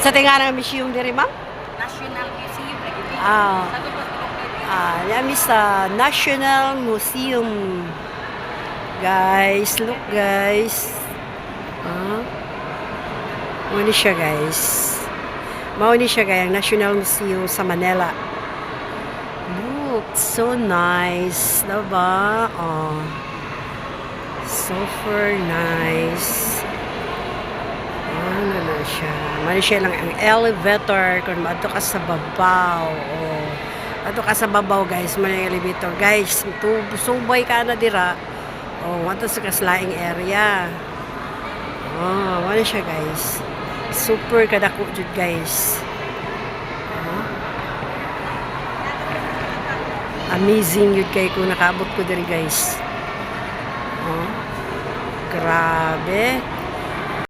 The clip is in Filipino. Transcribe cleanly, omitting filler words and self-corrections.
Sa tinga ng museum diri, ma'am? National Museum lagi. Ah, Sa tubos yami sa National Museum. Guys, look guys. Mauni siya guys. Mauni siya guys, National Museum sa Manila. Look, so nice. Diba? Oh. Super nice. Ano na siya. Mali siya lang ang elevator kung maadto ka sa babaw. Oh. Ato ka sa babaw guys, mali ang elevator. Guys, subay ka na dira. Oh, ato sa kaslaing area. Oh, mali siya guys. Super kadako jud guys. Amazing yun kay kung nakaabot ko diri guys. Oh, grabe.